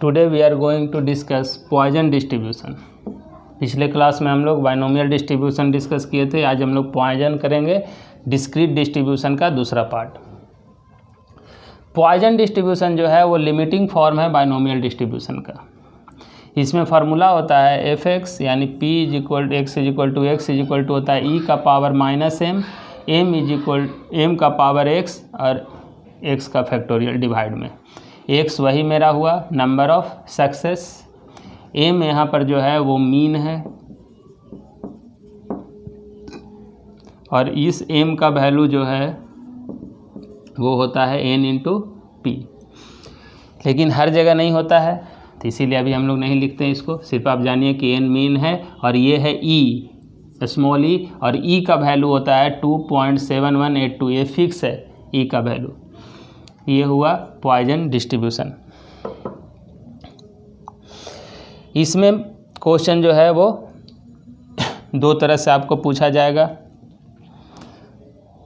Today we are going to discuss Poisson distribution. पिछले class में हम लोग बाइनोमियल डिस्ट्रीब्यूशन डिस्कस किए थे, आज हम लोग पॉइजन करेंगे, डिस्क्रीट डिस्ट्रीब्यूशन का दूसरा पार्ट। पॉइजन डिस्ट्रीब्यूशन जो है वो लिमिटिंग फॉर्म है बाइनोमियल डिस्ट्रीब्यूशन का। इसमें फार्मूला होता है एफ एक्स यानी P is equal to X is equal to होता है ई का power minus M, M is equal M का पावर एक्स और एक्स का फैक्टोरियल डिवाइड में। एक्स वही मेरा हुआ नंबर ऑफ सक्सेस, एम यहाँ पर जो है वो मीन है और इस एम का वैल्यू जो है वो होता है एन इंटू पी। लेकिन हर जगह नहीं होता है तो इसीलिए अभी हम लोग नहीं लिखते हैं इसको, सिर्फ आप जानिए कि एन मीन है और ये है ई स्मॉल ई और ई का वैल्यू होता है 2.7182, ये फिक्स है ई का वैल्यू। ये हुआ पॉइजन डिस्ट्रीब्यूशन। इसमें क्वेश्चन जो है वो दो तरह से आपको पूछा जाएगा,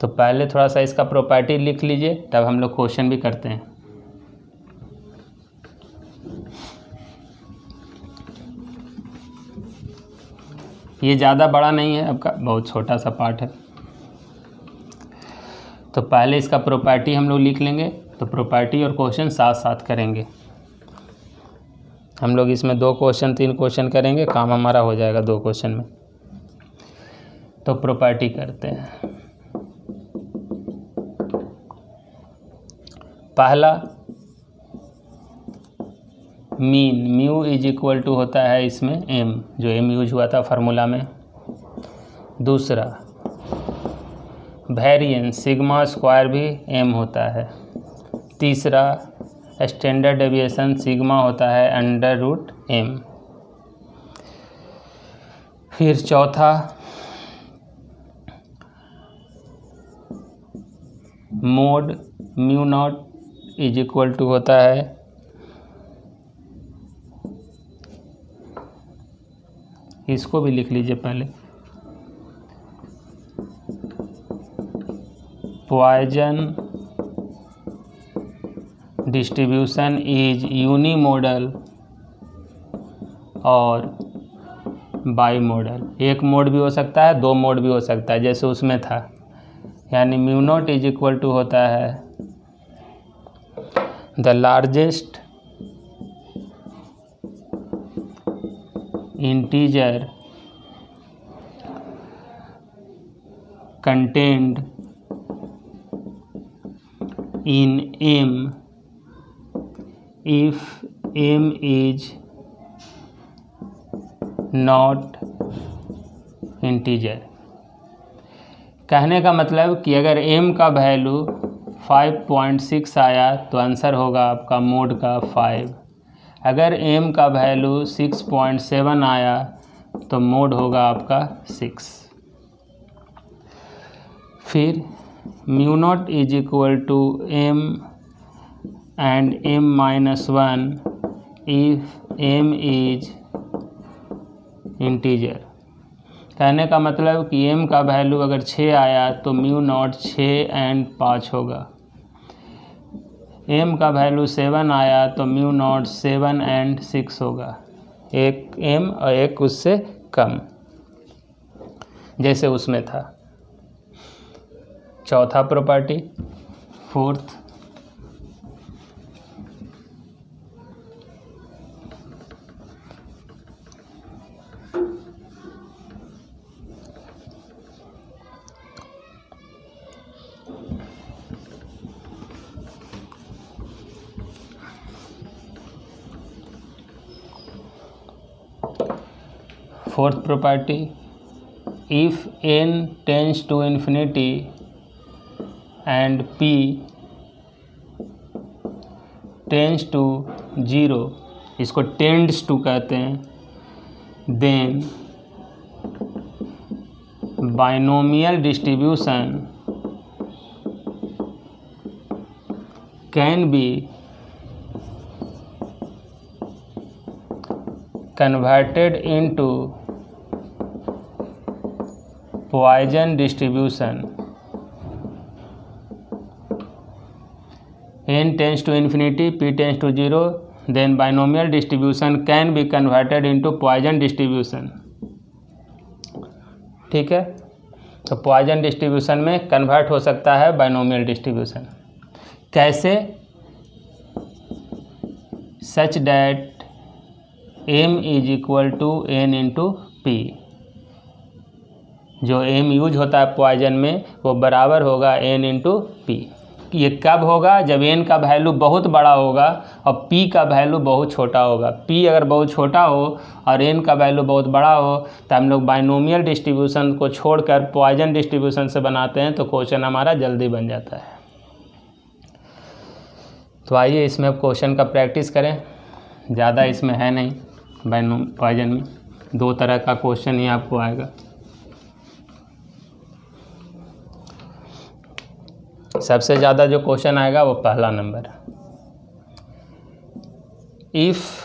तो पहले थोड़ा सा इसका प्रॉपर्टी लिख लीजिए तब हम लोग क्वेश्चन भी करते हैं। ये ज़्यादा बड़ा नहीं है आपका, बहुत छोटा सा पार्ट है, तो पहले इसका प्रॉपर्टी हम लोग लिख लेंगे, तो प्रॉपर्टी और क्वेश्चन साथ साथ करेंगे। हम लोग इसमें 2 क्वेश्चन 3 क्वेश्चन करेंगे, काम हमारा हो जाएगा 2 क्वेश्चन में। तो प्रॉपर्टी करते हैं। पहला mean mu is equal to होता है इसमें एम, जो एम यूज हुआ था फार्मूला में। दूसरा वेरिएंस सिग्मा स्क्वायर भी एम होता है। तीसरा स्टैंडर्ड डेविएशन सिग्मा होता है अंडर रूट एम। फिर चौथा mode mu not is equal to होता है इसको भी लिख लीजिए पहले, पॉइजन डिस्ट्रीब्यूशन इज यूनिमोडल और बाई मॉडल। एक मोड भी हो सकता है, 2 मोड भी हो सकता है, जैसे उसमें था, यानी mu not is equal to होता है the largest integer contained in M if M is not integer। कहने का मतलब कि अगर M का वैल्यू 5.6 आया तो आंसर होगा आपका मोड का 5। अगर M का वैल्यू 6.7 आया तो मोड होगा आपका 6। फिर mu not is equal to M and m minus 1 if m is integer. कहने का मतलब कि m का वैल्यू अगर 6 आया तो म्यू नॉट 6 एंड 5 होगा। m का वैल्यू 7 आया तो म्यू नॉट 7 एंड 6 होगा, एक m और एक उससे कम, जैसे उसमें था। चौथा property. Fourth property, if n tends to infinity and p tends to 0, इसको टेंड्स टू कहते हैं, then binomial distribution can be converted into Poisson distribution. n tends to infinity, p tends to 0, then binomial distribution can be converted into Poisson distribution। ठीक है, तो Poisson distribution में convert हो सकता है binomial distribution। कैसे? such that m is equal to n into p। जो m use होता है Poisson में वो बराबर होगा n इंटू पी। ये कब होगा? जब n का वैल्यू बहुत बड़ा होगा और p का वैल्यू बहुत छोटा होगा। p अगर बहुत छोटा हो और n का वैल्यू बहुत बड़ा हो तो हम लोग बाइनोमियल डिस्ट्रीब्यूशन को छोड़कर Poisson डिस्ट्रीब्यूशन से बनाते हैं, तो क्वेश्चन हमारा जल्दी बन जाता है। तो आइए इसमें अब क्वेश्चन का प्रैक्टिस करें। ज़्यादा इसमें है नहीं, Poisson में 2 तरह का क्वेश्चन ही आपको आएगा। सबसे ज़्यादा जो क्वेश्चन आएगा वो पहला number, if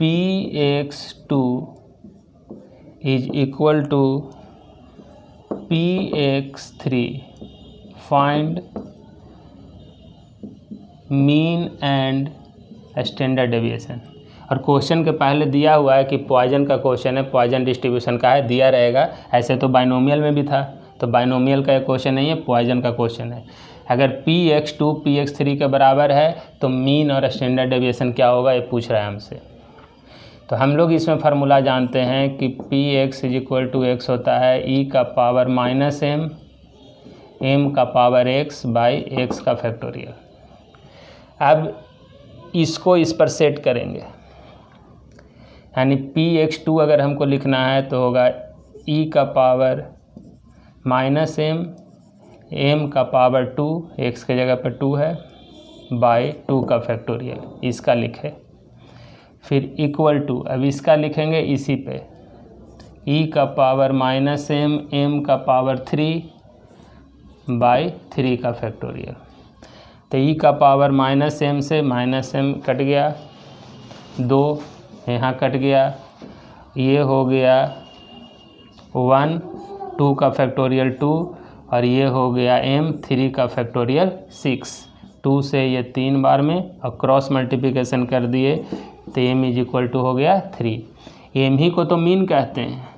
px2 is equal to px3 find mean and standard deviation. और क्वेश्चन के पहले दिया हुआ है कि Poisson का क्वेश्चन है, Poisson डिस्ट्रीब्यूशन का है, दिया रहेगा। ऐसे तो बाइनोमियल में भी था, तो बाइनोमियल का क्वेश्चन नहीं है, Poisson का क्वेश्चन है। अगर px2 px3 के बराबर है तो मीन और स्टैंडर्ड डेविएशन क्या होगा, ये पूछ रहा है हमसे। तो हम लोग इसमें फार्मूला जानते हैं कि px is equal to x होता है e का पावर माइनस m का पावर x बाई x का फैक्टोरियल। अब इसको इस पर सेट करेंगे, यानी px2 अगर हमको लिखना है तो होगा e का पावर माइनस m का पावर 2, x के जगह पर 2 है, बाई 2 का फैक्टोरियल, इसका लिखे। फिर इक्वल टू, अब इसका लिखेंगे इसी पे, e का पावर माइनस m का पावर 3 बाई 3 का फैक्टोरियल। तो e का पावर माइनस m से माइनस m कट गया, 2 यहाँ कट गया, ये हो गया 1, 2 का फैक्टोरियल 2, और ये हो गया m 3 का फैक्टोरियल 6। 2 से ये 3 बार में और क्रॉस मल्टीप्लिकेशन कर दिए तो m इज इक्वल टू हो गया 3। m ही को तो मीन कहते हैं,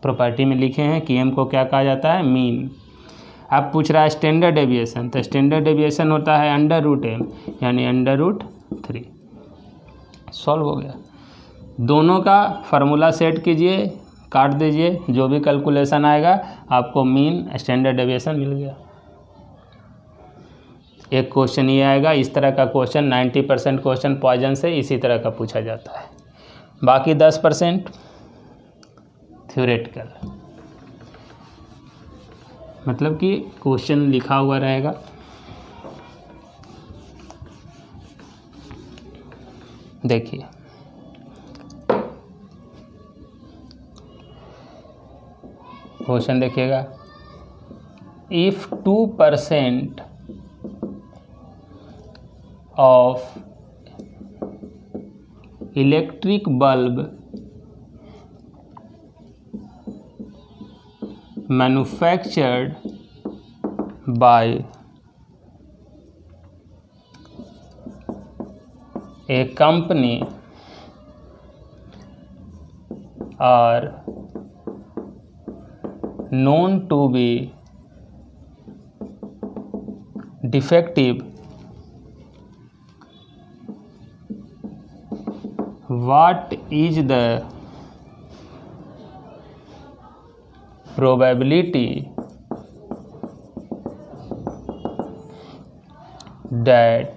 प्रॉपर्टी में लिखे हैं कि m को क्या कहा जाता है, मीन। अब पूछ रहा है स्टैंडर्ड डेविएशन, तो स्टैंडर्ड डेविएशन होता है अंडर रूट m, यानी अंडर रूट 3। सॉल्व हो गया। दोनों का फार्मूला सेट कीजिए, काट दीजिए, जो भी कैलकुलेशन आएगा आपको मीन स्टैंडर्ड डेविएशन मिल गया। एक क्वेश्चन ये आएगा, इस तरह का क्वेश्चन 90% क्वेश्चन Poisson से इसी तरह का पूछा जाता है, बाकी 10% थ्योरेटिकल, मतलब कि क्वेश्चन लिखा हुआ रहेगा। देखिए क्वेश्चन देखिएगा, if 2% of electric bulb manufactured by a company are known to be defective, what is the probability that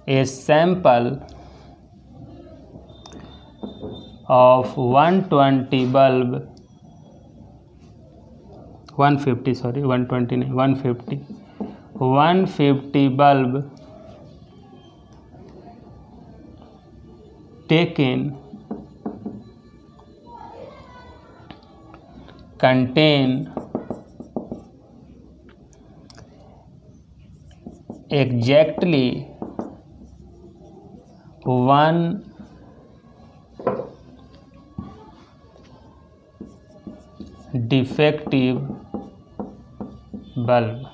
a sample of 150 bulb 150 bulb taken contain exactly 1 defective bulb।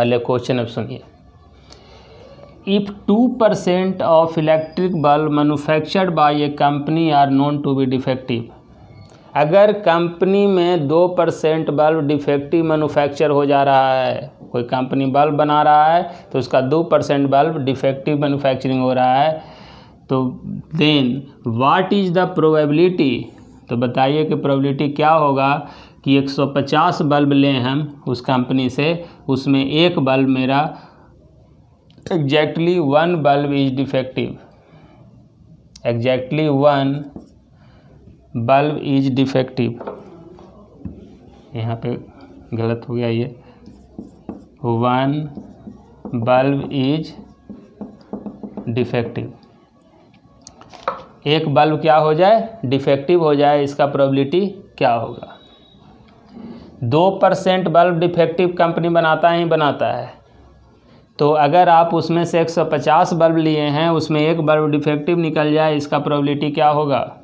पहले question अब सुनिए। If 2% of electric bulb manufactured by a company are known to be defective, अगर company में 2% bulb defective manufacture हो जा रहा है, कोई कंपनी बल्ब बना रहा है तो उसका 2% बल्ब डिफेक्टिव मैन्युफैक्चरिंग हो रहा है, तो then what is the probability, तो बताइए कि प्रोबेबिलिटी क्या होगा कि 150 बल्ब लें हम उस कंपनी से, उसमें एक बल्ब मेरा exactly 1 bulb is defective, exactly 1 bulb is defective, यहाँ पे गलत हो गया ये, 1 बल्ब इज डिफेक्टिव, एक बल्ब क्या हो जाए, डिफेक्टिव हो जाए, इसका प्रोबेबिलिटी क्या होगा। 2% बल्ब डिफेक्टिव कंपनी बनाता ही बनाता है, तो अगर आप उसमें से 150 बल्ब लिए हैं, उसमें एक बल्ब डिफेक्टिव निकल जाए, इसका प्रोबेबिलिटी क्या होगा।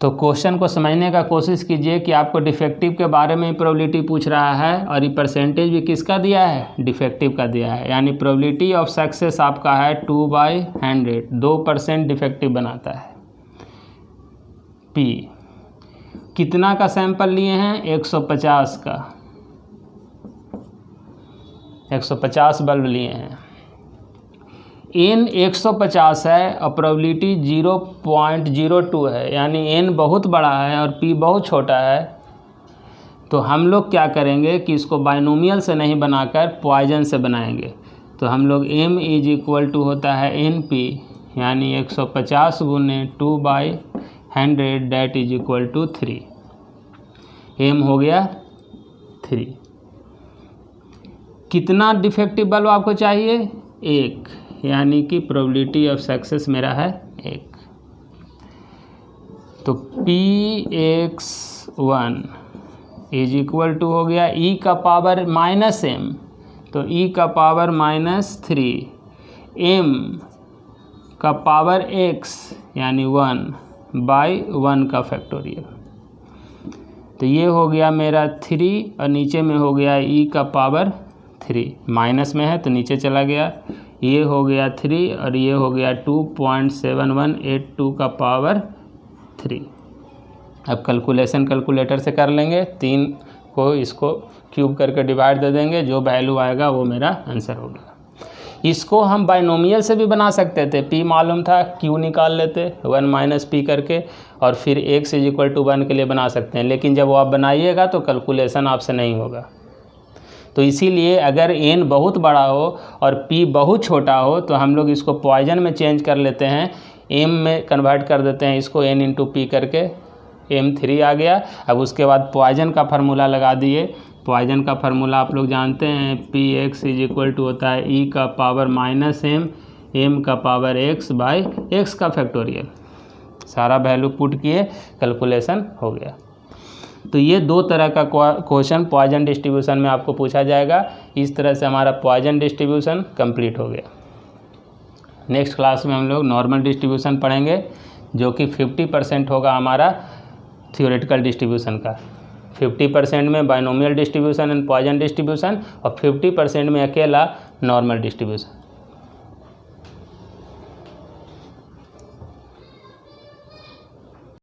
तो क्वेश्चन को समझने का कोशिश कीजिए कि आपको डिफेक्टिव के बारे में प्रोबेबिलिटी पूछ रहा है और ये परसेंटेज भी किसका दिया है, डिफेक्टिव का दिया है, यानी प्रोबेबिलिटी ऑफ सक्सेस आपका है 2/100, 2% डिफेक्टिव बनाता है। पी कितना का सैंपल लिए हैं, 150 का, 150 बल्ब लिए हैं, n 150 है और प्रोबेबिलिटी 0.02 है, यानी n बहुत बड़ा है और p बहुत छोटा है, तो हम लोग क्या करेंगे कि इसको बाइनोमियल से नहीं बनाकर पॉइजन से बनाएंगे। तो हम लोग m इज इक्वल टू होता है np, यानी 150 गुने 2/100 that is equal to 3, m हो गया 3। कितना डिफेक्टिव बल्ब आपको चाहिए, एक, यानी कि प्रोबेबिलिटी ऑफ सक्सेस मेरा है 1। तो Px1 इज इक्वल टू हो गया e का पावर -m, तो e का पावर -3, m का पावर x, यानी 1/1 का फैक्टोरियल, तो ये हो गया मेरा 3 और नीचे में हो गया e का पावर 3, माइनस में है तो नीचे चला गया, ये हो गया 3 और ये हो गया 2.7182 का पावर 3। अब कैलकुलेशन कैलकुलेटर से कर लेंगे, 3 को इसको क्यूब करके डिवाइड दे देंगे, जो वैल्यू आएगा वो मेरा आंसर होगा। इसको हम बाइनोमियल से भी बना सकते थे, p मालूम था, q निकाल लेते 1 - p करके, और फिर x इज इक्वल टू 1 के लिए बना सकते हैं, लेकिन जब वो आप बनाइएगा तो कैलकुलेशन आपसे नहीं होगा। तो इसीलिए अगर n बहुत बड़ा हो और p बहुत छोटा हो तो हम लोग इसको पॉइजन में चेंज कर लेते हैं, m में कन्वर्ट कर देते हैं इसको, n इंटू p करके, m3 आ गया। अब उसके बाद पॉइजन का फार्मूला लगा दिए, पॉइजन का फार्मूला आप लोग जानते हैं, Px इज इक्वल टू होता है e का पावर -m, m का पावर x/x का फैक्टोरियल, सारा वैल्यू पुट किए, कैलकुलेशन हो गया। तो ये 2 तरह का क्वेश्चन पॉइजन डिस्ट्रीब्यूशन में आपको पूछा जाएगा। इस तरह से हमारा पॉइजन डिस्ट्रीब्यूशन कंप्लीट हो गया। नेक्स्ट क्लास में हम लोग नॉर्मल डिस्ट्रीब्यूशन पढ़ेंगे, जो कि 50% होगा हमारा थ्योरेटिकल डिस्ट्रीब्यूशन का, 50% में binomial distribution and Poisson distribution और 50% में अकेला नॉर्मल डिस्ट्रीब्यूशन।